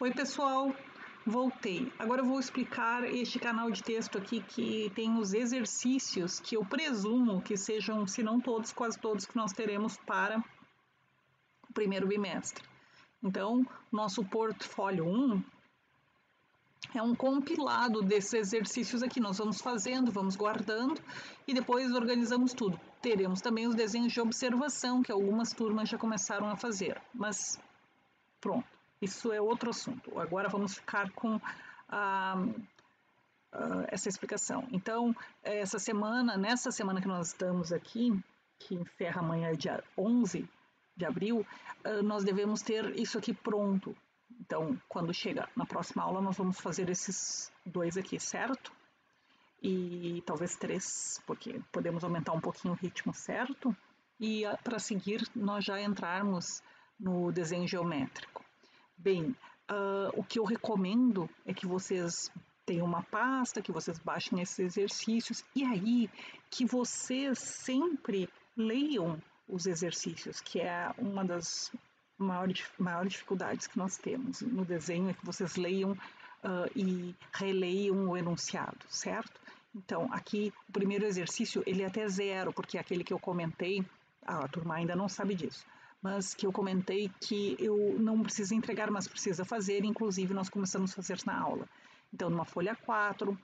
Oi, pessoal, voltei. Agora eu vou explicar este canal de texto aqui que tem os exercícios que eu presumo que sejam, se não todos, quase todos que nós teremos para o primeiro bimestre. Então, nosso portfólio 1 é um compilado desses exercícios aqui. Nós vamos fazendo, vamos guardando e depois organizamos tudo. Teremos também os desenhos de observação, que algumas turmas já começaram a fazer, mas pronto, isso é outro assunto. Agora vamos ficar com essa explicação. Então, nessa semana que nós estamos aqui, que encerra amanhã, dia 11 de abril, nós devemos ter isso aqui pronto. Então, quando chega na próxima aula, nós vamos fazer esses 2 aqui, certo? E talvez 3, porque podemos aumentar um pouquinho o ritmo, certo? E para seguir, nós já entrarmos no desenho geométrico. Bem, o que eu recomendo é que vocês tenham uma pasta, que vocês baixem esses exercícios e aí que vocês sempre leiam os exercícios, que é uma das maiores dificuldades que nós temos no desenho, é que vocês leiam e releiam o enunciado, certo? Então, aqui, o primeiro exercício, ele é até 0, porque é aquele que eu comentei, a turma ainda não sabe disso, mas que eu comentei que eu não preciso entregar, mas precisa fazer, inclusive nós começamos a fazer na aula. Então, numa folha 4,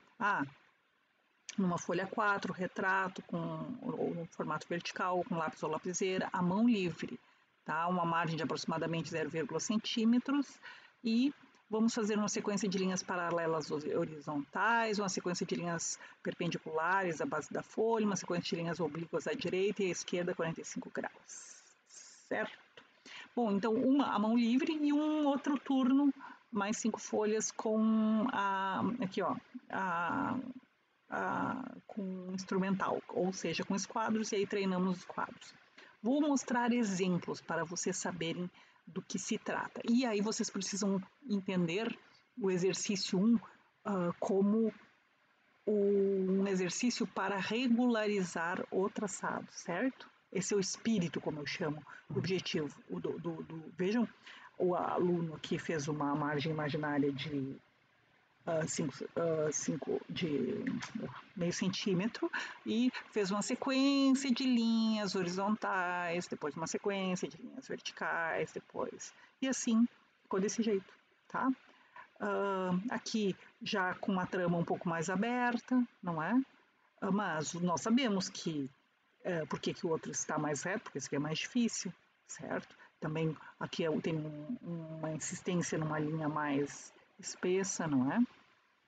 retrato ou no formato vertical, com lápis ou lapiseira, a mão livre, tá? Uma margem de aproximadamente 0,5 centímetros e vamos fazer uma sequência de linhas paralelas horizontais, uma sequência de linhas perpendiculares à base da folha, uma sequência de linhas oblíquas à direita e à esquerda, 45 graus, certo? Bom, então a mão livre e um outro turno, mais 5 folhas com com instrumental, ou seja, com esquadros, e aí treinamos os quadros. Vou mostrar exemplos para vocês saberem do que se trata. E aí vocês precisam entender o exercício 1 como um exercício para regularizar o traçado, certo? Esse é o espírito, como eu chamo, o objetivo. Vejam, o aluno que fez uma margem imaginária de meio centímetro e fez uma sequência de linhas horizontais, depois uma sequência de linhas verticais, e assim ficou desse jeito, tá? Aqui já com uma trama um pouco mais aberta, não é? Mas nós sabemos que por que o outro está mais reto, porque esse aqui é mais difícil, certo? Também aqui tem uma insistência numa linha mais espessa, não é?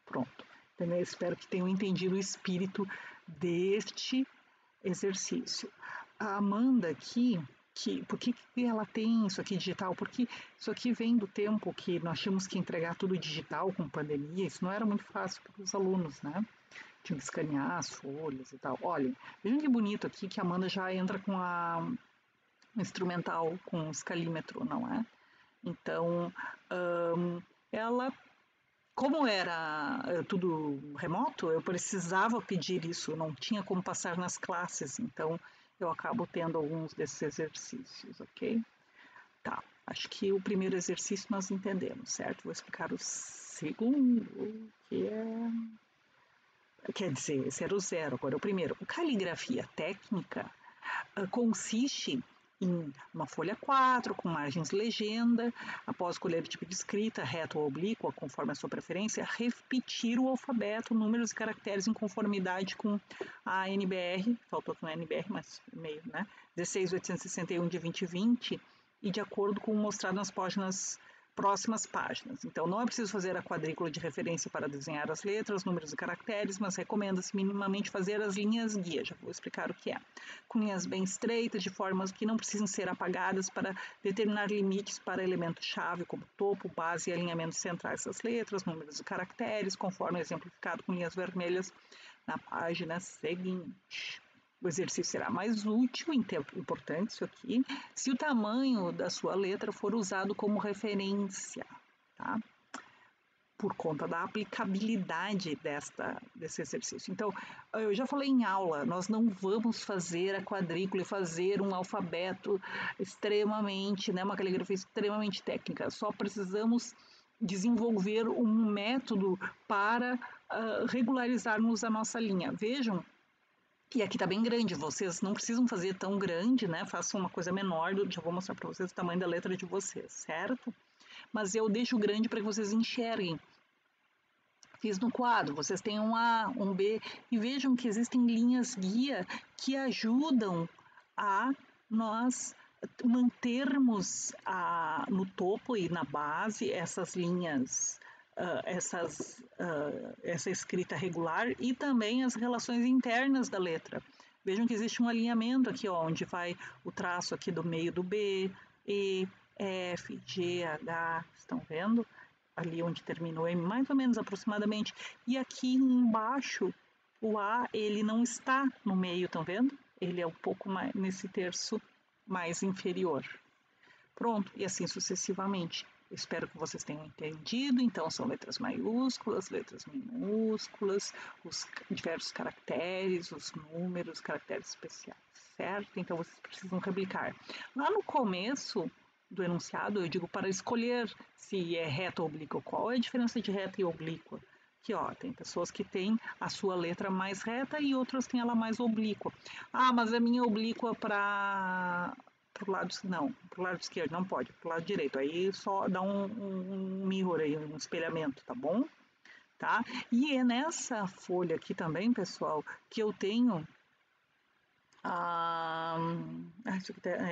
Pronto. Então, espero que tenham entendido o espírito deste exercício. A Amanda aqui, por que ela tem isso aqui digital? Porque isso aqui vem do tempo que nós tínhamos que entregar tudo digital com pandemia, isso não era muito fácil para os alunos, né? Tinha que escanear as folhas e tal. Olhem, vejam que bonito aqui que a Amanda já entra com a instrumental, com o escalímetro, não é? Então, ela, como era tudo remoto, eu precisava pedir isso, não tinha como passar nas classes, então eu acabo tendo alguns desses exercícios, ok? Tá, acho que o primeiro exercício nós entendemos, certo? Vou explicar o segundo, que é... Quer dizer, esse era o 0, agora o primeiro. Caligrafia técnica consiste em uma folha 4, com margens legenda, após escolher o tipo de escrita, reta ou oblíqua, conforme a sua preferência, repetir o alfabeto, números e caracteres em conformidade com a NBR, faltou com a NBR, mas meio, né? 16861 de 2020, e de acordo com o mostrado nas próximas páginas. Então, não é preciso fazer a quadrícula de referência para desenhar as letras, números e caracteres, mas recomenda-se minimamente fazer as linhas guia, já vou explicar o que é. Com linhas bem estreitas, de formas que não precisam ser apagadas para determinar limites para elementos-chave, como topo, base e alinhamento centrais das letras, números e caracteres, conforme exemplificado com linhas vermelhas na página seguinte. O exercício será mais útil, importante isso aqui, se o tamanho da sua letra for usado como referência, tá? Por conta da aplicabilidade desse exercício. Então, eu já falei em aula, nós não vamos fazer a quadrícula e fazer um alfabeto extremamente, né, uma caligrafia extremamente técnica, só precisamos desenvolver um método para regularizarmos a nossa linha. Vejam, e aqui está bem grande, vocês não precisam fazer tão grande, né? Façam uma coisa menor, já vou mostrar para vocês o tamanho da letra de vocês, certo? Mas eu deixo grande para que vocês enxerguem. Fiz no quadro, vocês têm um A, um B, e vejam que existem linhas guia que ajudam a nós mantermos no topo e na base essas linhas, essa escrita regular e também as relações internas da letra. Vejam que existe um alinhamento aqui, ó, onde vai o traço aqui do meio do B, E, F, G, H, estão vendo? Ali onde termina o M, mais ou menos aproximadamente. E aqui embaixo, o A, ele não está no meio, estão vendo? Ele é um pouco mais nesse terço mais inferior. Pronto, e assim sucessivamente. Eu espero que vocês tenham entendido. Então, são letras maiúsculas, letras minúsculas, os diversos caracteres, os números, caracteres especiais, certo? Então, vocês precisam replicar. Lá no começo do enunciado, eu digo para escolher se é reta ou oblíqua. Qual é a diferença de reta e oblíqua? Aqui, ó, tem pessoas que têm a sua letra mais reta e outras têm ela mais oblíqua. Ah, mas a minha oblíqua para o lado, não, para o lado esquerdo não pode, para o lado direito. Aí só dá um mirror aí, um espelhamento, tá bom? Tá? E é nessa folha aqui também, pessoal, que eu tenho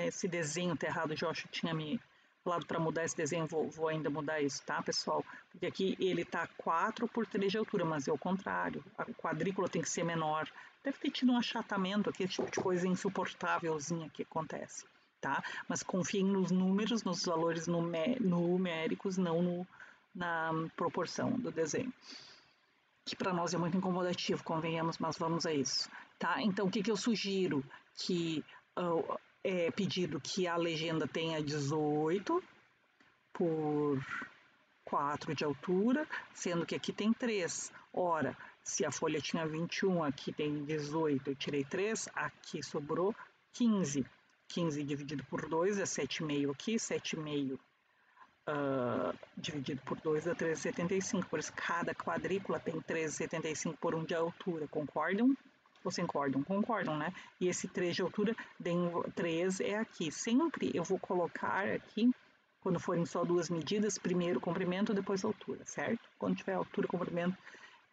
esse desenho tá errado, o Josh tinha me falado para mudar esse desenho, vou ainda mudar isso, tá, pessoal? Porque aqui ele tá 4 por 3 de altura, mas é o contrário, a quadrícula tem que ser menor. Deve ter tido um achatamento aqui, esse tipo de coisa insuportávelzinha que acontece, tá? Mas confiem nos números, nos valores numéricos, não na proporção do desenho. Que para nós é muito incomodativo, convenhamos, mas vamos a isso, tá? Então, o que eu sugiro? Que é pedido que a legenda tenha 18 por 4 de altura, sendo que aqui tem 3. Ora, se a folha tinha 21, aqui tem 18, eu tirei 3, aqui sobrou 15. 15 dividido por 2 é 7,5 aqui, 7,5 dividido por 2 dá 13,75, por isso cada quadrícula tem 13,75 por 1 de altura, concordam? Ou sem concordam? Concordam, né? E esse 3 de altura, 3 é aqui. Sempre eu vou colocar aqui, quando forem só duas medidas, primeiro comprimento, depois altura, certo? Quando tiver altura, comprimento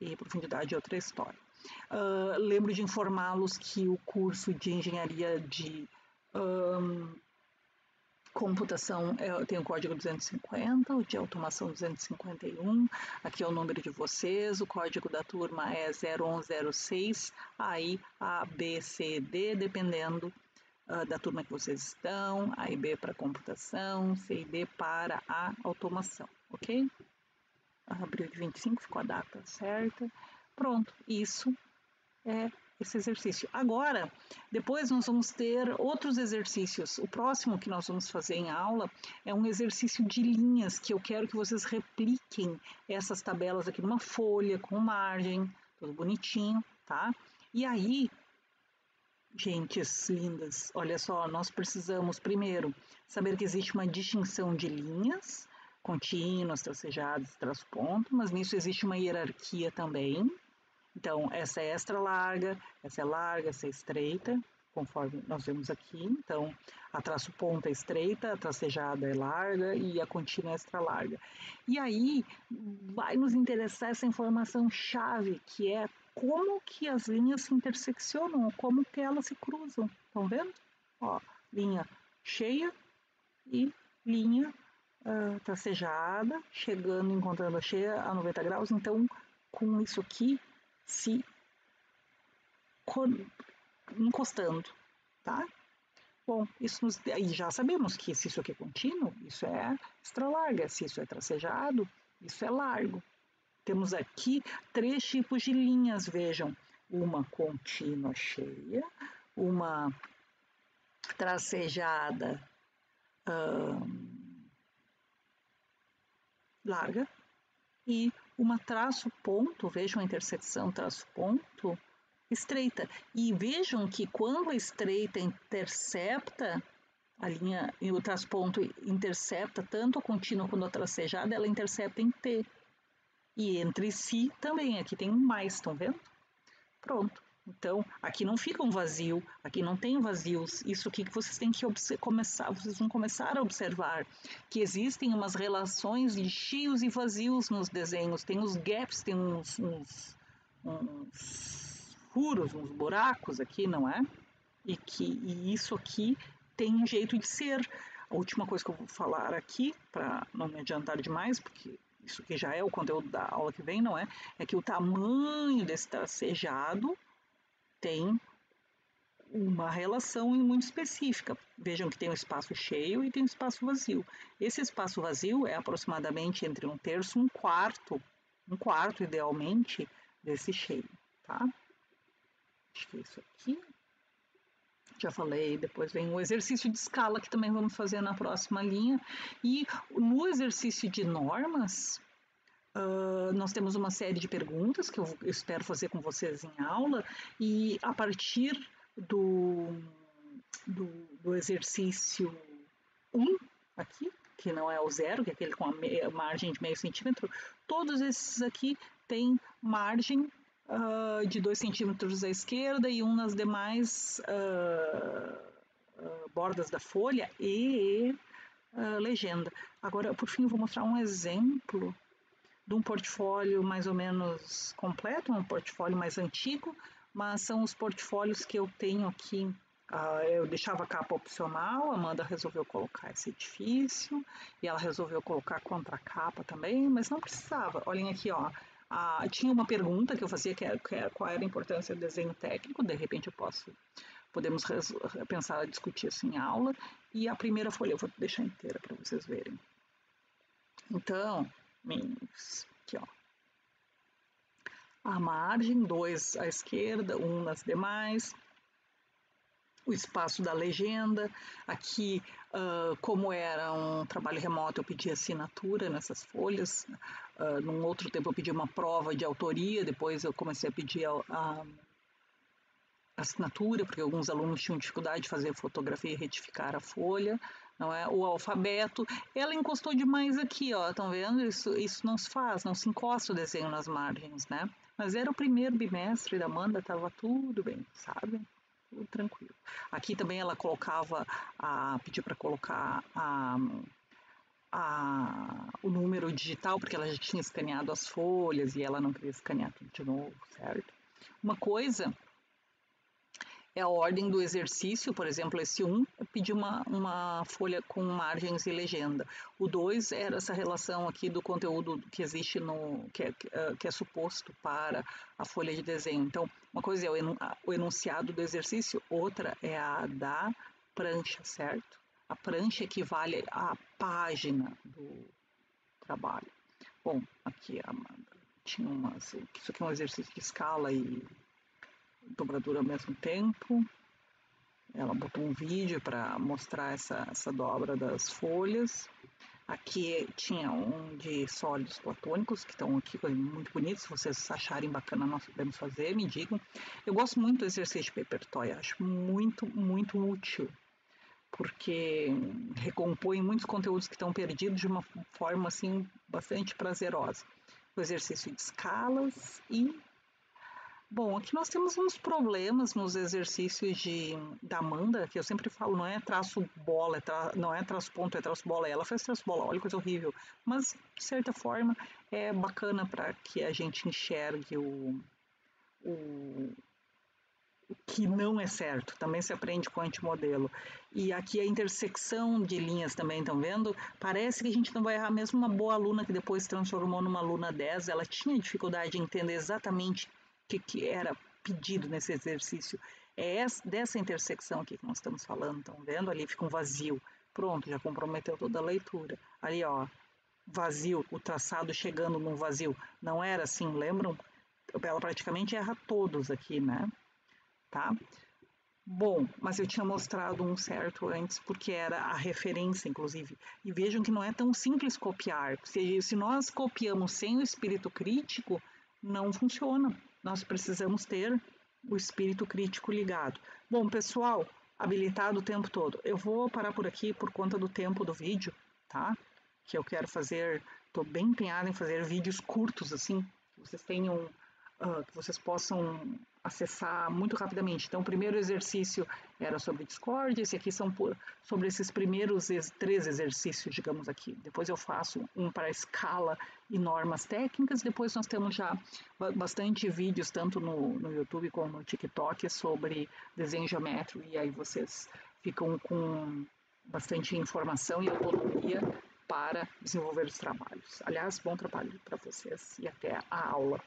e profundidade é outra história. Lembro de informá-los que o curso de engenharia de computação, eu tenho o código 250, o de automação 251, aqui é o número de vocês, o código da turma é 0106, aí A, B, C, D, dependendo da turma que vocês estão, A e B para computação, C e D para a automação, ok? Abril de 25 ficou a data certa. Pronto, isso é esse exercício. Agora, depois nós vamos ter outros exercícios. O próximo que nós vamos fazer em aula é um exercício de linhas, que eu quero que vocês repliquem essas tabelas aqui numa folha, com margem, tudo bonitinho, tá? E aí, gentes lindas, olha só, nós precisamos primeiro saber que existe uma distinção de linhas contínuas, tracejadas, traço-ponto, mas nisso existe uma hierarquia também. Então, essa é extra larga, essa é estreita, conforme nós vemos aqui. Então, a traço ponta é estreita, a tracejada é larga e a contínua é extra larga. E aí, vai nos interessar essa informação chave, que é como que as linhas se interseccionam, como que elas se cruzam. Estão vendo? Ó, linha cheia e linha tracejada, chegando, encontrando a cheia a 90 graus. Então, com isso aqui, se encostando, tá? Bom, aí já sabemos que se isso aqui é contínuo, isso é extra larga, se isso é tracejado, isso é largo. Temos aqui 3 tipos de linhas, vejam, uma contínua cheia, uma tracejada larga e uma traço-ponto, vejam a intersecção traço-ponto, estreita. E vejam que quando a estreita intercepta, A linha, o trasponto intercepta tanto a contínua quanto a tracejada, ela intercepta em T. E entre si também, aqui tem um mais, estão vendo? Pronto. Então, aqui não fica um vazio, aqui não tem vazios. Isso aqui que vocês têm que vocês vão começar a observar, que existem umas relações de cheios e vazios nos desenhos. Tem os gaps, tem uns furos, uns buracos aqui, não é? E isso aqui tem um jeito de ser. A última coisa que eu vou falar aqui, para não me adiantar demais, porque isso aqui já é o conteúdo da aula que vem, não é? É que o tamanho desse tracejado tem uma relação muito específica. Vejam que tem um espaço cheio e tem um espaço vazio. Esse espaço vazio é aproximadamente entre 1/3 e 1/4 idealmente, desse cheio, tá? Acho que é isso aqui. Já falei, depois vem o exercício de escala, que também vamos fazer na próxima linha. E no exercício de normas, nós temos uma série de perguntas que eu espero fazer com vocês em aula, e a partir do exercício 1, aqui, que não é o 0, que é aquele com a margem de meio centímetro, todos esses aqui têm margem de 2 centímetros à esquerda e um nas demais bordas da folha e legenda. Agora, por fim, eu vou mostrar um exemplo de um portfólio mais ou menos completo, um portfólio mais antigo, mas são os portfólios que eu tenho aqui. Eu deixava a capa opcional, a Amanda resolveu colocar esse edifício, e ela resolveu colocar contracapa também, mas não precisava. Olhem aqui, ó. Tinha uma pergunta que eu fazia, qual era a importância do desenho técnico, de repente podemos pensar, discutir isso em aula, e a primeira folha eu vou deixar inteira para vocês verem. Então, meninos, aqui ó, a margem, 2 à esquerda, 1 nas demais, o espaço da legenda, aqui como era um trabalho remoto eu pedi assinatura nessas folhas, num outro tempo eu pedi uma prova de autoria, depois eu comecei a pedir a assinatura, porque alguns alunos tinham dificuldade de fazer fotografia e retificar a folha, não é? O alfabeto, ela encostou demais aqui, ó, estão vendo? Isso não se faz, não se encosta o desenho nas margens, né? Mas era o primeiro bimestre da Amanda, estava tudo bem, sabe? Tudo tranquilo. Aqui também ela pediu para colocar o número digital, porque ela já tinha escaneado as folhas e ela não queria escanear tudo de novo, certo? Uma coisa é a ordem do exercício, por exemplo, esse 1, eu pedi uma folha com margens e legenda. O 2 era essa relação aqui do conteúdo que existe que é suposto para a folha de desenho. Então, uma coisa é o enunciado do exercício, outra é a da prancha, certo? A prancha equivale à página do trabalho. Bom, aqui a Amanda tinha isso aqui é um exercício de escala e dobradura ao mesmo tempo. Ela botou um vídeo para mostrar essa dobra das folhas. Aqui tinha um de sólidos platônicos, que estão aqui muito bonitos. Se vocês acharem bacana, nós podemos fazer, me digam. Eu gosto muito do exercício de paper toy, acho muito, muito útil, porque recompõe muitos conteúdos que estão perdidos de uma forma assim bastante prazerosa. O exercício de escalas e bom, aqui nós temos uns problemas nos exercícios da Amanda, que eu sempre falo, não é traço bola, não é traço ponto, é traço bola. Ela faz traço bola, olha que coisa horrível. Mas, de certa forma, é bacana para que a gente enxergue o que não é certo. Também se aprende com antimodelo. E aqui a intersecção de linhas também, estão vendo? Parece que a gente não vai errar, mesmo uma boa aluna que depois se transformou numa aluna 10, ela tinha dificuldade em entender exatamente que era pedido nesse exercício. É dessa intersecção aqui que nós estamos falando, estão vendo? Ali fica um vazio. Pronto, já comprometeu toda a leitura. Ali, ó, vazio, o traçado chegando num vazio. Não era assim, lembram? Ela praticamente erra todos aqui, né? Tá? Bom, mas eu tinha mostrado um certo antes, porque era a referência, inclusive. E vejam que não é tão simples copiar. Se nós copiamos sem o espírito crítico, não funciona. Nós precisamos ter o espírito crítico ligado. Bom, pessoal, habilitado o tempo todo. Eu vou parar por aqui por conta do tempo do vídeo, tá? Que eu quero fazer, estou bem empenhada em fazer vídeos curtos, assim, que vocês tenham, que vocês possam acessar muito rapidamente. Então, o primeiro exercício era sobre Discord, esse aqui são sobre esses primeiros 3 exercícios, digamos aqui. Depois eu faço um para escala e normas técnicas, depois nós temos já bastante vídeos, tanto no YouTube como no TikTok, sobre desenho geométrico, e aí vocês ficam com bastante informação e autonomia para desenvolver os trabalhos. Aliás, bom trabalho para vocês e até a aula.